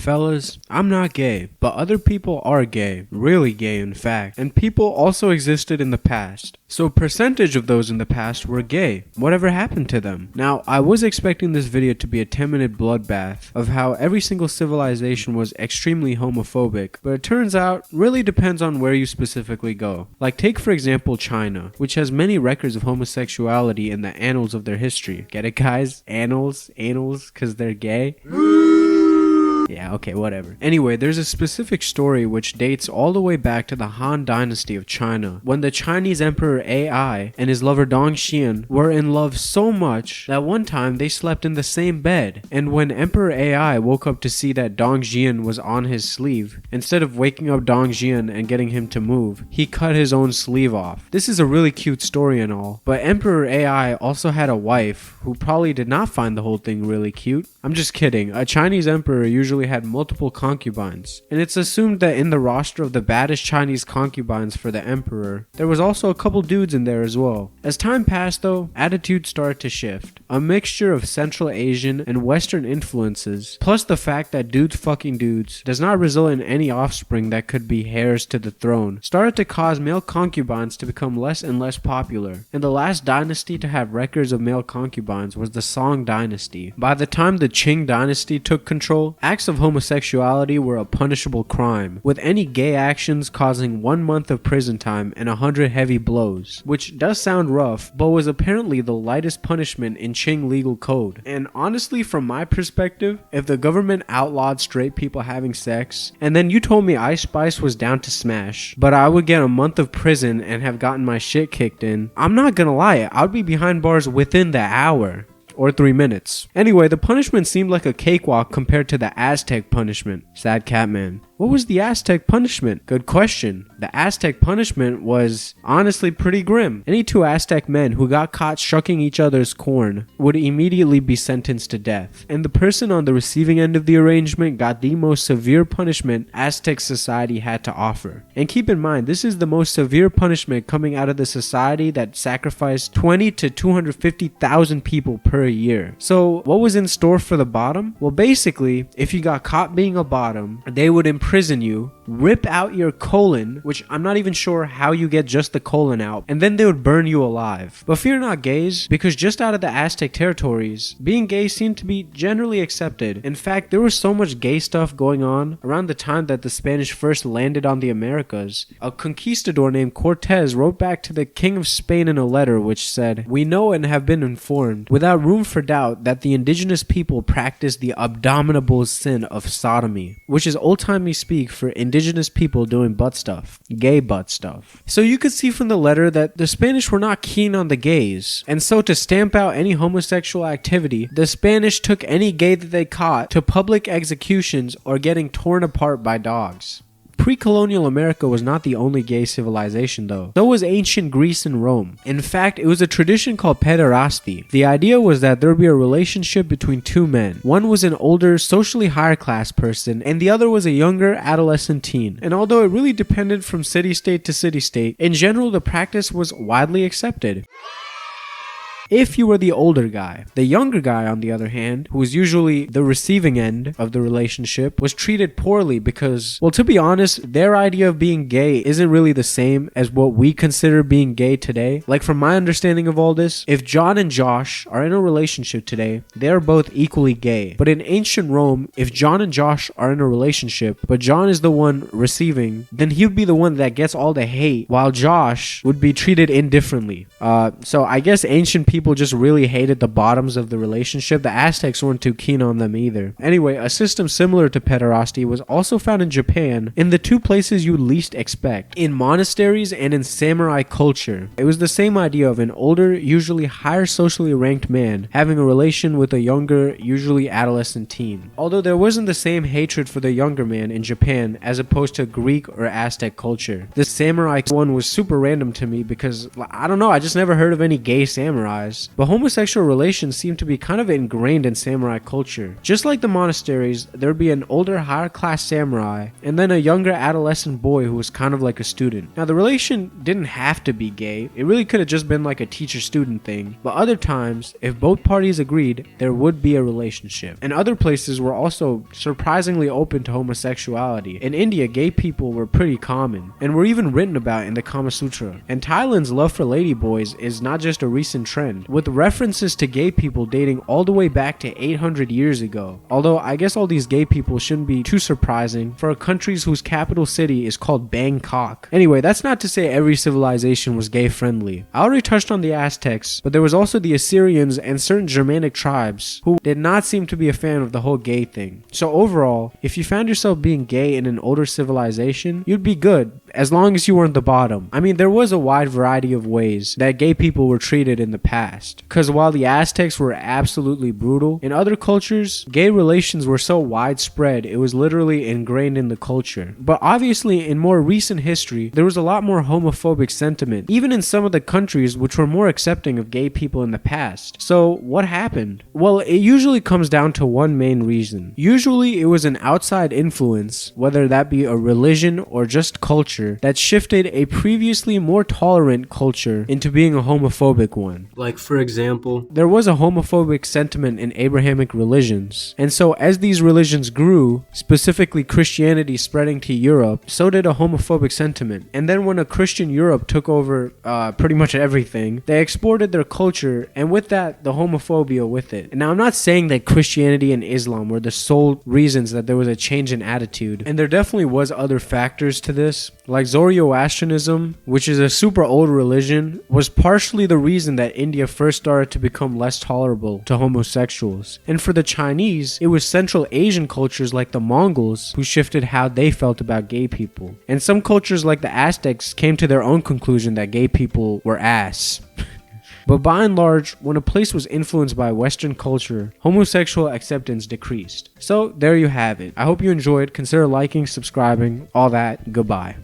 Fellas, I'm not gay, but other people are gay, really gay in fact, and people also existed in the past. So a percentage of those in the past were gay. Whatever happened to them? Now, I was expecting this video to be a 10-minute bloodbath of how every single civilization was extremely homophobic, but it turns out really depends on where you specifically go. Like take for example China, which has many records of homosexuality in the annals of their history. Get it guys? Annals, cause they're gay? Yeah, okay, whatever. Anyway, there's a specific story which dates all the way back to the Han Dynasty of China, when the Chinese Emperor Ai and his lover Dong Xian were in love so much that one time they slept in the same bed, and when Emperor Ai woke up to see that Dong Xian was on his sleeve, instead of waking up Dong Xian and getting him to move, he cut his own sleeve off. This is a really cute story and all, but Emperor Ai also had a wife who probably did not find the whole thing really cute. I'm just kidding. A Chinese emperor usually had multiple concubines, and it's assumed that in the roster of the baddest Chinese concubines for the emperor, there was also a couple dudes in there as well. As time passed though, attitudes started to shift. A mixture of Central Asian and Western influences, plus the fact that dudes fucking dudes does not result in any offspring that could be heirs to the throne, started to cause male concubines to become less and less popular. And the last dynasty to have records of male concubines was the Soun dynasty. By the time the Qing dynasty took control, acts of homosexuality were a punishable crime, with any gay actions causing 1 month of prison time and 100 heavy blows, which does sound rough, but was apparently the lightest punishment in Qing legal code. And honestly, from my perspective, if the government outlawed straight people having sex, and then you told me Ice Spice was down to smash, but I would get a month of prison and have gotten my shit kicked in, I'm not gonna lie, I'd be behind bars within the hour. Or 3 minutes. Anyway, the punishment seemed like a cakewalk compared to the Aztec punishment. Sad Catman. What was the Aztec punishment? Good question. The Aztec punishment was honestly pretty grim. Any two Aztec men who got caught shucking each other's corn would immediately be sentenced to death. And the person on the receiving end of the arrangement got the most severe punishment Aztec society had to offer. And keep in mind, this is the most severe punishment coming out of the society that sacrificed 20 to 250,000 people per year. So what was in store for the bottom? Well, basically, if you got caught being a bottom, they would imprison you, rip out your colon, which I'm not even sure how you get just the colon out, and then they would burn you alive. But fear not gays, because just out of the Aztec territories, being gay seemed to be generally accepted. In fact, there was so much gay stuff going on around the time that the Spanish first landed on the Americas. A conquistador named Cortez wrote back to the King of Spain in a letter which said, "We know and have been informed, without room for doubt, that the indigenous people practice the abominable sin of sodomy," which is old-timey speak for indigenous people doing butt stuff. Gay butt stuff. So you could see from the letter that the Spanish were not keen on the gays, and so to stamp out any homosexual activity, the Spanish took any gay that they caught to public executions or getting torn apart by dogs. Pre-colonial America was not the only gay civilization though. So was ancient Greece and Rome. In fact, it was a tradition called pederasty. The idea was that there would be a relationship between two men. One was an older, socially higher class person, and the other was a younger, adolescent teen. And although it really depended from city-state to city-state, in general the practice was widely accepted. If you were the older guy. The younger guy, on the other hand, who was usually the receiving end of the relationship, was treated poorly because, well, to be honest, their idea of being gay isn't really the same as what we consider being gay today. Like, from my understanding of all this, if John and Josh are in a relationship today, they're both equally gay. But in ancient Rome, if John and Josh are in a relationship, but John is the one receiving, then he would be the one that gets all the hate, while Josh would be treated indifferently. So I guess ancient people just really hated the bottoms of the relationship. The Aztecs weren't too keen on them either. Anyway, a system similar to pederasty was also found in Japan in the two places you least expect, in monasteries and in samurai culture. It was the same idea of an older, usually higher socially ranked man having a relation with a younger, usually adolescent teen. Although there wasn't the same hatred for the younger man in Japan as opposed to Greek or Aztec culture. The samurai one was super random to me because, I don't know, I just never heard of any gay samurai. samurais, but homosexual relations seem to be kind of ingrained in samurai culture. Just like the monasteries, there would be an older, higher class samurai, and then a younger adolescent boy who was kind of like a student. Now, the relation didn't have to be gay, it really could have just been like a teacher-student thing, but other times, if both parties agreed, there would be a relationship. And other places were also surprisingly open to homosexuality. In India, gay people were pretty common, and were even written about in the Kama Sutra. And Thailand's love for ladyboys is not just a recent trend, with references to gay people dating all the way back to 800 years ago. Although I guess all these gay people shouldn't be too surprising for a country whose capital city is called Bangkok. Anyway, that's not to say every civilization was gay friendly. I already touched on the Aztecs, but there was also the Assyrians and certain Germanic tribes who did not seem to be a fan of the whole gay thing. So overall, if you found yourself being gay in an older civilization, you'd be good, as long as you weren't the bottom. I mean, there was a wide variety of ways that gay people were treated in the past. Because while the Aztecs were absolutely brutal, in other cultures, gay relations were so widespread, it was literally ingrained in the culture. But obviously, in more recent history, there was a lot more homophobic sentiment, even in some of the countries which were more accepting of gay people in the past. So, what happened? Well, it usually comes down to one main reason. Usually, it was an outside influence, whether that be a religion or just culture, that shifted a previously more tolerant culture into being a homophobic one. Like, for example, there was a homophobic sentiment in Abrahamic religions, and so as these religions grew, specifically Christianity spreading to Europe, so did a homophobic sentiment. And then when a Christian Europe took over pretty much everything, they exported their culture, and with that, the homophobia with it. And now, I'm not saying that Christianity and Islam were the sole reasons that there was a change in attitude, and there definitely was other factors to this, like Zoroastrianism, which is a super old religion, was partially the reason that India first started to become less tolerable to homosexuals. And for the Chinese, it was Central Asian cultures like the Mongols who shifted how they felt about gay people. And some cultures like the Aztecs came to their own conclusion that gay people were ass. But by and large, when a place was influenced by Western culture, homosexual acceptance decreased. So there you have it. I hope you enjoyed. Consider liking, subscribing, all that. Goodbye.